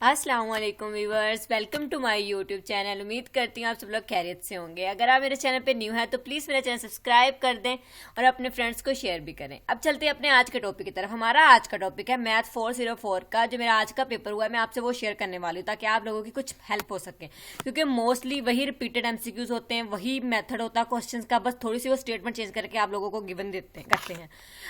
अस्सलाम वालेकुम viewers, welcome to my YouTube channel. उम्मीद करती हूँ आप सब लोग खैरियत से होंगे। अगर आप मेरे चैनल पे न्यू हैं तो प्लीज़ मेरा चैनल सब्सक्राइब कर दें और अपने फ्रेंड्स को शेयर भी करें। अब चलते हैं अपने आज के टॉपिक की तरफ। हमारा आज का टॉपिक है मैथ 404 का। जो मेरा आज का पेपर हुआ है मैं आपसे वो शेयर करने वाली हूँ ताकि आप लोगों की कुछ हेल्प हो सके, क्योंकि मोस्टली वही रिपीटेड एमसीक्यूज होते हैं, वही मेथड होता है क्वेश्चन का, बस थोड़ी सी वो स्टेटमेंट चेंज करके आप लोगों को गिवन करते हैं।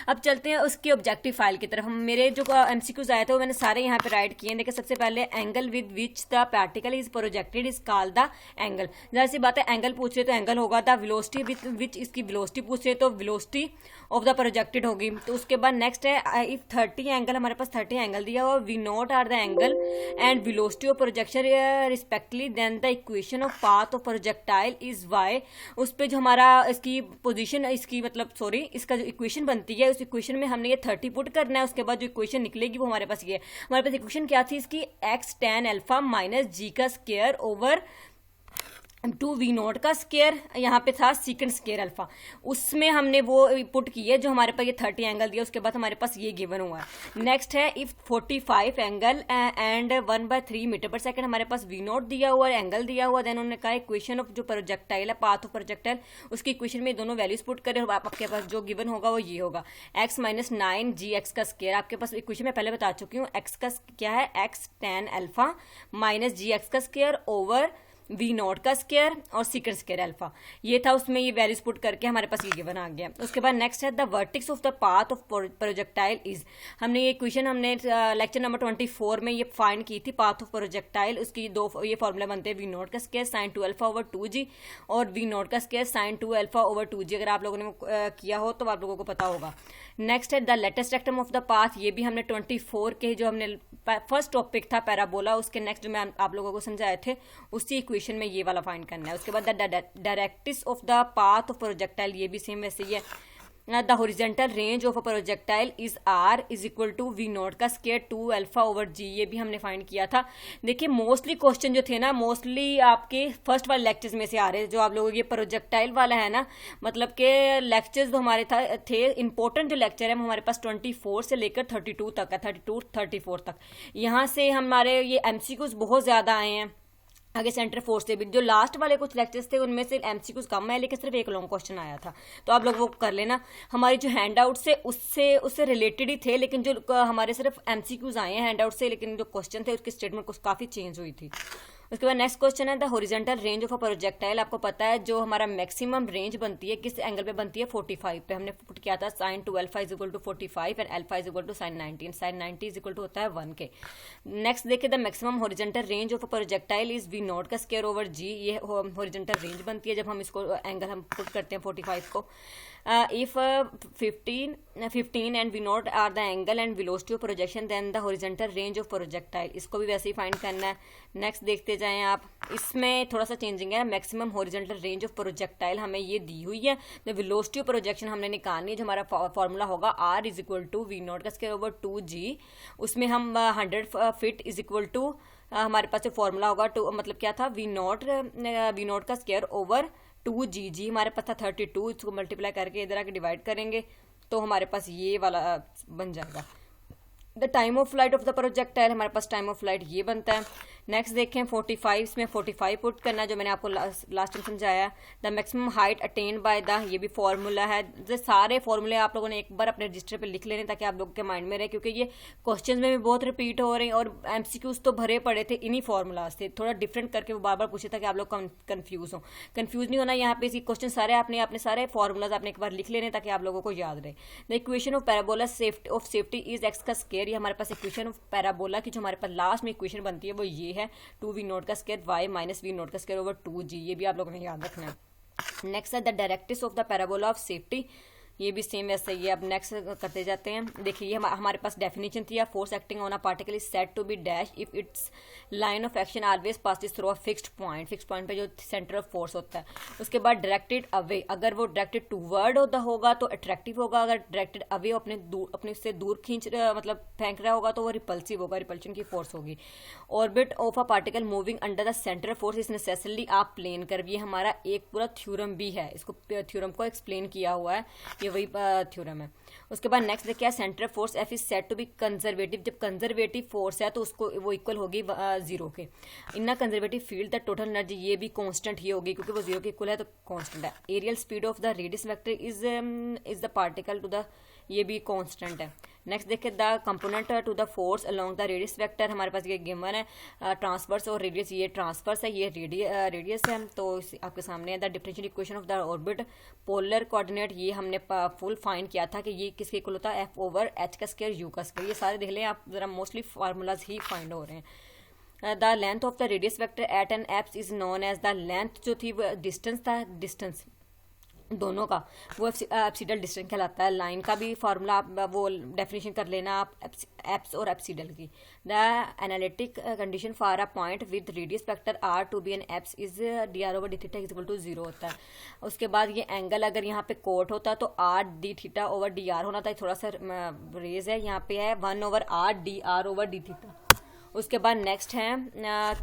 अब चलते हैं उसकी ऑब्जेक्टिव फाइल की तरफ। मेरे जो एमसीक्यूज आए थे वो मैंने सारे यहाँ पे राइट किए हैं। देखिए, सबसे पहले angle with which the particle is projected is called the angle. जाहिर सी बात है, एंगल पूछ रहे तो एंगल होगा। द वेलोसिटी विथ विच इसकी वेलोसिटी पूछ रहे तो वेलोसिटी ऑफ द प्रोजेक्टेड होगी। तो उसके बाद नेक्स्ट है इफ 30 एंगल, हमारे पास 30 एंगल दिया हुआ, we note are the angle and velocity of projection respectively, then the equation of path of projectile is y. उस पर जो हमारा इसकी पोजीशन, इसकी मतलब सॉरी इसका जो इक्वेशन बनती है, उस इक्वेशन में हमने ये 30 पुट करना है। उसके बाद जो इक्वेशन निकलेगी वो हमारे पास ये है। हमारे पास इक्वेशन क्या थी इसकी, एक्स tan अल्फा माइनस जी का स्क्वायर ओवर 2v0 का स्केयर, यहाँ पे था सीकेंड स्केयर अल्फा। उसमें हमने वो पुट की है जो हमारे पास ये 30 एंगल दिया। उसके बाद हमारे पास ये गिवन हुआ है। नेक्स्ट है इफ 45 एंगल एंड 1/3 मीटर पर सेकंड, हमारे पास v0 दिया हुआ है, एंगल दिया हुआ। देन उन्होंने कहा इक्वेशन ऑफ जो प्रोजेक्टाइल है, पाथ ऑफ प्रोजेक्टाइल, उसकी इक्वेशन में दोनों वैल्यूज पुट करें और आपके पास जो गिवन होगा वो ये होगा, x माइनस 9 जी एक्स का स्केयर। आपके पास इक्वेशन में पहले बता चुकी हूँ, x का क्या है, x tan अल्फा माइनस जी एक्स का स्केयर ओवर v0 का स्केयर और सीकेंड स्केयर अल्फा। ये था, उसमें ये वैल्यूज पुट करके हमारे पास ये गिवन आ गया। उसके बाद नेक्स्ट है the vertices of the path of projectile is. हमने ये क्वेश्चन हमने लेक्चर नंबर 24 में ये फाइंड की थी, पाथ ऑफ प्रोजेक्टाइल। उसकी दो ये फॉर्मूला बनते हैं, v0 का square sine 2 alpha over 2g और v0 का square sine 2 alpha over 2g। अगर आप लोगों ने किया हो तो आप लोगों को पता होगा। नेक्स्ट है the latus rectum of the path. ये भी हमने 24 के जो हमने फर्स्ट टॉपिक था पैराबोला, उसके नेक्स्ट जो मैं आप लोगों को समझाए थे उसी इक्वेशन में ये वाला फाइंड करना है। उसके बाद the directrix of the path of projectile, ये भी सेम वैसे ही है। The horizontal range of a projectile is R is equal to v0 का स्केयर 2 अल्फा ओवर जी। ये भी हमने फाइंड किया था। देखिए, मोस्टली क्वेश्चन जो थे ना, मोस्टली आपके फर्स्ट वाले लेक्चर्स में से आ रहे हैं। जो आप लोगों के प्रोजेक्टाइल वाला है ना, मतलब के लेक्चर्स जो हमारे थे इंपॉर्टेंट जो लेक्चर है, हमारे पास 24 से लेकर 32 तक है, 32-34 तक। यहाँ से हमारे ये एमसीक्यूज बहुत ज्यादा आए हैं। आगे सेंटर फोर्स से भी जो लास्ट वाले कुछ लेक्चर्स थे उनमें से एमसीक्यूज कम है, लेकिन सिर्फ एक लॉन्ग क्वेश्चन आया था, तो आप लोग वो कर लेना। हमारी जो हैंड आउट से उससे रिलेटेड ही थे, लेकिन जो हमारे सिर्फ एमसीक्यूज आए हैं हैंड आउट से, लेकिन जो क्वेश्चन थे उसकी स्टेटमेंट कुछ काफी चेंज हुई थी। उसके बाद नेक्स्ट क्वेश्चन है the horizontal range of a projectile. आपको पता है जो हमारा मैक्सिमम रेंज बनती है किस एंगल पे बनती है, 45 पे। हमने पुट किया था sine 2 alpha is equal to 45 and alpha is equal to sine 90, sine 90 is equal to होता है 1 के। नेक्स्ट देखिए the maximum horizontal range of a projectile is v0 का स्क्वायर ओवर जी। ये हॉरिजॉन्टल रेंज बनती है जब हम इसको एंगल हम पुट करते हैं 45 को। If 15 and v0 are the angle and velocity of projection, then the horizontal range of projectile. इसको भी वैसे ही फाइंड करना है। नेक्स्ट देखते जाएं आप, इसमें थोड़ा सा चेंजिंग है। Maximum horizontal range of projectile हमें ये दी हुई है। द वेलोसिटी ऑफ प्रोजेक्शन हमने निकालनी है, जो हमारा फॉर्मूला होगा r is equal to v0 का स्क्वायर ओवर 2g। उसमें हम 100 फीट इज इक्वल टू हमारे पास फॉर्मूला होगा मतलब क्या था, v0 का स्क्वायर ओवर 2g। हमारे पास था 32, इसको मल्टीप्लाई करके इधर आके डिवाइड करेंगे तो हमारे पास ये वाला बन जाएगा। The time of flight of the projectile, हमारे पास टाइम ऑफ फ्लाइट ये बनता है। नेक्स्ट देखें 45, इसमें 45 पुट करना है जो मैंने आपको लास्ट टाइम समझाया। The maximum height attain by the, ये भी फॉर्मूला है। जो सारे फॉर्मूले आप लोगों ने एक बार अपने रजिस्टर पे लिख लेने ताकि आप लोगों के माइंड में रहे, क्योंकि ये क्वेश्चन में भी बहुत रिपीट हो रहे हैं और एमसीक्यूज तो भरे पड़े थे इन्हीं फॉर्मूलाज से। थोड़ा डिफरेंट करके वो बार बार पूछे था कि आप लोग कंफ्यूज हो। कंफ्यूज नहीं होना, यहाँ पे क्वेश्चन सारे आपने सारे फॉर्मूलाज आपने एक बार लिख लेने ताकि आप लोगों को याद रहे। The equation of parabola of safety is x का स्क्वायर। ये हमारे पास इक्वेशन ऑफ पैराबोला की जो हमारे पास लास्ट में इक्वेशन बनती है वो ये है, 2v0 का स्क्वायर y माइनस v0 का स्क्वायर ओवर 2g। ये भी आप लोगों ने याद रखना है। नेक्स्ट है the directrix of the parabola of safety. ये भी सेम वैसे ही। अब नेक्स्ट करते जाते हैं। देखिए, ये हमारे पास डेफिनेशन थी, force acting on a particle is said to be dash if its line of action always passes through a fixed point. Fixed point पे जो सेंटर ऑफ फोर्स होता है। उसके बाद डायरेक्टेड अवे, अगर वो डायरेक्टेड टूवर्ड होगा तो अट्रैक्टिव होगा, अगर डायरेक्टेड अवे अपने से दूर खींच मतलब फेंक रहा होगा तो वो रिपल्सिव होगा, रिपल्शन की फोर्स होगी। Orbit of a particle moving under the centre of force is necessarily a plane curve. ये हमारा एक पूरा थ्योरम भी है, इसको थ्योरम को एक्सप्लेन किया हुआ है। ये वही थ्योरम है। उसके बाद नेक्स्ट देखिए, centre force F is said to be conservative. जब कंजर्वेटिव फोर्स है तो उसको वो इक्वल होगी जीरो के। In a conservative field the total energy, ये भी कांस्टेंट ही होगी क्योंकि वो जीरो के इक्वल है तो कांस्टेंट है। Areal speed of the radius vector is the particle to the, ये भी कांस्टेंट है। नेक्स्ट देखिए, the component to the force along the radius vector, हमारे पास ये गिवन है ट्रांसवर्स और रेडियस, ये ट्रांसवर्स है ये रेडियस है। तो आपके सामने है the differential equation of the orbit polar coordinate, ये हमने फुल फाइंड किया था कि ये किसके इक्वल होता है, एफ ओवर एच का स्क्वायर यू का स्क्वायर। ये सारे देख लें आप जरा, मोस्टली फार्मूलाज ही फाइंड हो रहे हैं। The length of the radius vector at an apse is known as, the length जो थी वो डिस्टेंस था, डिस्टेंस दोनों का वो एप्सिडल डिस्टेंस कहलाता है। लाइन का भी फार्मूला आप वो डेफिनेशन कर लेना आप एप्स और एप्सिडल की। The analytic condition for a point with radius vector R to be an apse is D R over D theta is equal to zero होता है। उसके बाद ये एंगल अगर यहाँ पे कोट होता तो R D theta over D R होना था, थोड़ा सा रेज है यहाँ पे है 1 over R D R over D theta. उसके बाद नेक्स्ट है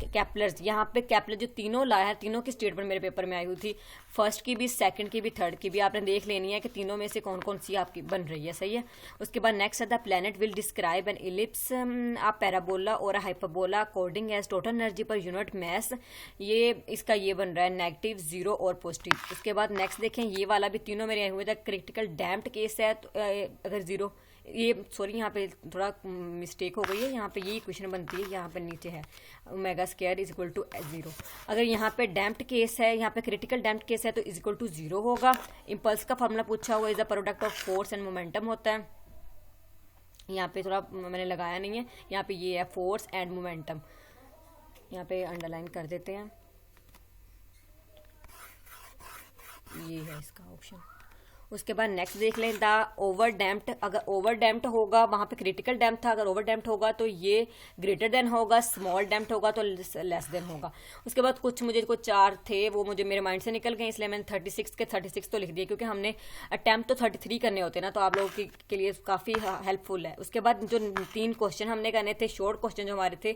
कैपलर्स, यहाँ पे कैपलर जो तीनों लाया है, तीनों की स्टेटमेंट मेरे पेपर में आई हुई थी, फर्स्ट की भी, सेकंड की भी, थर्ड की भी, आपने देख लेनी है कि तीनों में से कौन कौन सी आपकी बन रही है, सही है। उसके बाद नेक्स्ट है the planet will describe an ellipse a parabola और hyperbola according as total energy per unit mass, ये इसका ये बन रहा है नेगेटिव, जीरो और पॉजिटिव। उसके बाद नेक्स्ट देखें, ये वाला भी तीनों मेरे आए हुए थे, क्रिटिकल डैम्प्ड केस है तो अगर जीरो, ये सॉरी यहाँ पे थोड़ा मिस्टेक हो गई है, यहाँ पे ये क्वेश्चन बनती है, यहाँ पे नीचे है omega square is equal to zero. अगर यहाँ पे डैम्प्ड केस है, यहाँ पे क्रिटिकल डैम्प्ड केस है तो इज इक्वल टू जीरो होगा। इम्पल्स का फॉर्मूला पूछा हुआ is the product of force and momentum होता है, यहाँ पे थोड़ा मैंने लगाया नहीं है, यहाँ पे ये है फोर्स एंड मोमेंटम, यहाँ पे अंडरलाइन कर देते हैं, ये है इसका ऑप्शन। उसके बाद नेक्स्ट देख लें, द ओवर डैम्प्ड, अगर ओवर डैम्प्ड होगा वहाँ पे क्रिटिकल डैम्प था, अगर ओवर डैम्प्ड होगा तो ये ग्रेटर देन होगा, स्मॉल डैम्प्ड होगा तो लेस देन होगा। उसके बाद कुछ मुझे कुछ चार थे वो मुझे मेरे माइंड से निकल गए, इसलिए मैंने 36 के 36 तो लिख दिए क्योंकि हमने अटैम्प्ट तो 33 करने होते ना, तो आप लोगों के लिए काफ़ी हेल्पफुल है। उसके बाद जो 3 क्वेश्चन हमने करने थे, शॉर्ट क्वेश्चन जो हमारे थे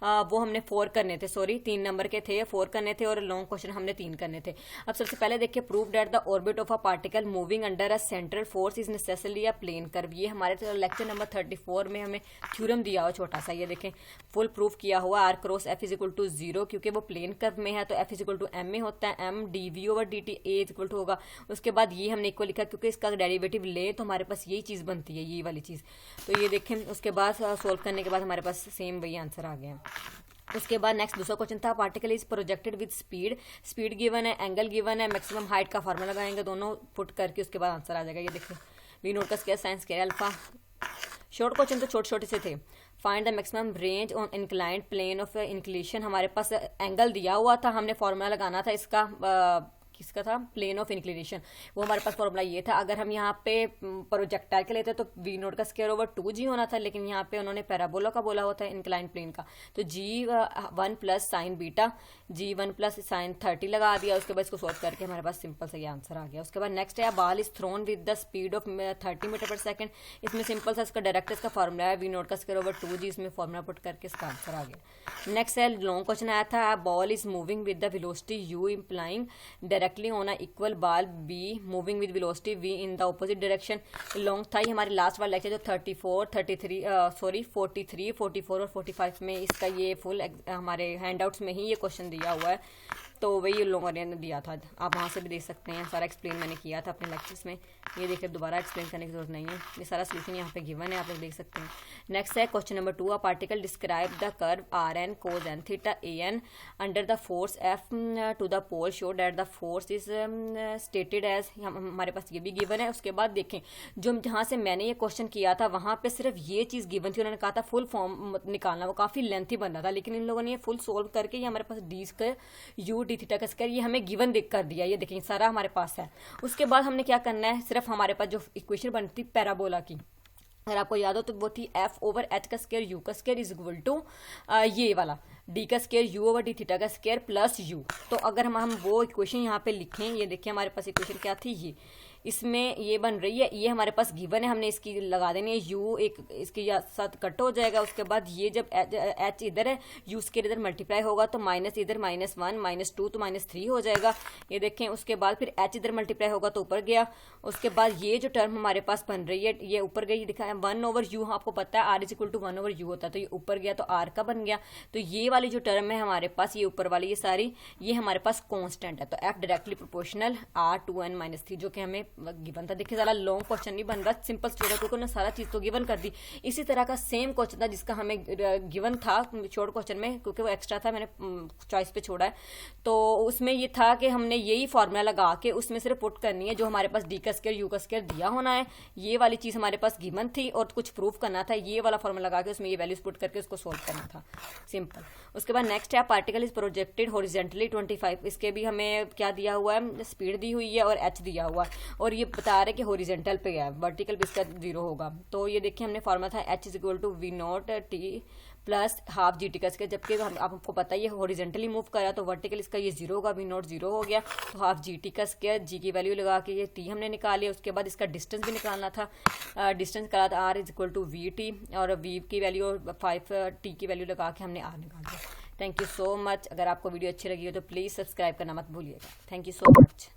वो हमने 4 करने थे, सॉरी 3 नंबर के थे, 4 करने थे और लॉन्ग क्वेश्चन हमने 3 करने थे। अब सबसे पहले देखिए, prove that the orbit of a particle moving under a central force is necessarily a plane curve, ये हमारे लेक्चर नंबर 34 में हमें थ्योरम दिया हुआ छोटा सा, ये देखें फुल प्रूफ किया हुआ, R cross F is equal to zero, क्योंकि वो प्लेन कर्व में है तो F is equal to M में होता है, M D V over D T A is equal to होगा। उसके बाद ये हमने इक्वल लिखा क्योंकि इसका डेरिवेटिव ले तो हमारे पास यही चीज़ बनती है, ये वाली चीज़, तो ये देखें। उसके बाद सोल्व करने के बाद हमारे पास सेम वही आंसर आ गया। उसके बाद नेक्स्ट दूसरा क्वेश्चन था, particle is projected with speed, speed given है, एंगल गिवन है, मैक्सिमम हाइट का फार्मूला लगाएंगे, दोनों पुट करके उसके बाद आंसर आ जाएगा। ये देखो वी नोट का square sine square alpha. Short question तो छोटे छोटे से थे। Find the maximum range on inclined plane of inclination, हमारे पास एंगल दिया हुआ था, हमने फार्मूला लगाना था इसका, किसका था, प्लेन ऑफ इंक्लिनेशन, वो हमारे पास फॉर्मूला ये था। अगर हम यहाँ पे प्रोजेक्टाइल के लेते तो वी नोट का स्क्वायर ओवर 2g होना था, लेकिन यहाँ पे उन्होंने पैराबोला का बोला होता है इंक्लाइन प्लेन का, तो g1 plus sign beta, g1 plus sign 30 लगा दिया। उसके बाद इसको सॉल्व करके हमारे पास सिंपल सा ये आंसर आ गया। उसके बाद नेक्स्ट है, ball is thrown with the speed of 30 metre पर सेकंड, इसमें सिंपल सा इसका डायरेक्ट इसका फॉर्मूला है वी नोट का स्क्वायर ओवर 2g, इसमें फॉर्मूला पुट करके इसका आंसर आ गया। नेक्स्ट है, लॉन्ग क्वेश्चन आया था, ball is moving with the velocity u implying directly on a equal ball b moving with velocity v in the opposite direction. Long था हमारे last वाला लेक्चर जो 44 44 और 45 में, इसका ये फुल हमारे हैंडआउट्स में ही ये क्वेश्चन दिया हुआ है, तो वही लोगों ने दिया था, आप वहाँ से भी देख सकते हैं, सारा एक्सप्लेन मैंने किया था अपने लेक्चर्स में, ये देखिए दोबारा एक्सप्लेन करने की जरूरत नहीं है, ये सारा सोल्यूशन यहाँ पे गिवन है, आप लोग देख सकते हैं। नेक्स्ट है question number 2, a particle describe the curve R N cos N theta A N under the force F to the pole show that the force is stated as, हमारे पास ये भी गिवन है। उसके बाद देखें, जो जहाँ से मैंने ये क्वेश्चन किया था वहाँ पे सिर्फ ये चीज़ गिवन थी, उन्होंने कहा था फुल फॉर्म निकालना, वो काफ़ी लेंथी बन रहा था, लेकिन इन लोगों ने ये फुल सोल्व करके ये हमारे पास D square U D theta का स्क्वायर ये हमें गिवन देख कर दिया, ये देखें सारा हमारे पास है। उसके बाद हमने क्या करना है, सिर्फ हमारे पास जो इक्वेशन बनती पैराबोला की, अगर आपको याद हो तो वो थी एफ ओवर एच का स्क्वायर यू का स्क्वायर इज इक्वल टू ये वाला डी का square you over D theta का स्क्वायर प्लस यू। तो अगर हम वो इक्वेशन यहाँ पे लिखें, ये देखिए हमारे पास इक्वेशन क्या थी, इसमें ये बन रही है, ये हमारे पास गिवन है, हमने इसकी लगा देनी है u, एक इसके साथ कट हो जाएगा। उसके बाद ये जब h इधर है, u स्केयर इधर मल्टीप्लाई होगा तो माइनस इधर -1 -2 तो -3 हो जाएगा, ये देखें। उसके बाद फिर h इधर मल्टीप्लाई होगा तो ऊपर गया। उसके बाद ये जो टर्म हमारे पास बन रही है ये ऊपर गई, दिखा है 1/u, आपको पता है r is equal to 1/u होता है, तो ये ऊपर गया तो r का बन गया। तो ये वाली जो टर्म है हमारे पास, ये ऊपर वाली ये सारी, ये हमारे पास कांस्टेंट है, तो f डायरेक्टली प्रोपोर्शनल r2n-3 जो कि हमें गिवन था। देखिए ज़्यादा लॉन्ग क्वेश्चन नहीं बन रहा, सिंपल स्टोरी है क्योंकि उन्होंने सारा चीज़ तो गिवन कर दी। इसी तरह का सेम क्वेश्चन था जिसका हमें गिवन था शॉर्ट क्वेश्चन में, क्योंकि वो एक्स्ट्रा था, मैंने चॉइस पे छोड़ा है। तो उसमें ये था कि हमने यही फॉर्मूला लगा के उसमें सिर्फ पुट करनी है जो हमारे पास d का स्क्वायर u का स्क्वायर दिया होना है, ये वाली चीज़ हमारे पास गिवन थी, और कुछ प्रूफ करना था, ये वाला फॉर्मूला लगा के उसमें ये वैल्यूज पुट करके उसको सोल्व करना था, सिंपल। उसके बाद नेक्स्ट है पार्टिकल इज प्रोजेक्टेड हॉरिजेंटली 25, इसके भी हमें क्या दिया हुआ है, स्पीड दी हुई है और h दिया हुआ है, और ये बता रहे कि हॉरिजेंटल पे है, वर्टिकल पे इसका 0 होगा। तो ये देखिए हमने फॉर्मूला था h is equal to v0t plus half gt का स्क्वायर, जबकि आपको पता है ये हॉरिजेंटली मूव कर रहा है तो वर्टिकल इसका ये 0 होगा, v0 0 हो गया, तो हाफ gt का स्क्वायर, g की वैल्यू लगा के ये t हमने निकाली। उसके बाद इसका डिस्टेंस भी निकालना था, डिस्टेंस करा था r is equal to vt, और v की वैल्यू 5t की वैल्यू लगा के हमने r निकाल दिया। Thank you so much. अगर आपको वीडियो अच्छी लगी हो तो प्लीज़ सब्सक्राइब करना मत भूलिएगा। Thank you so much.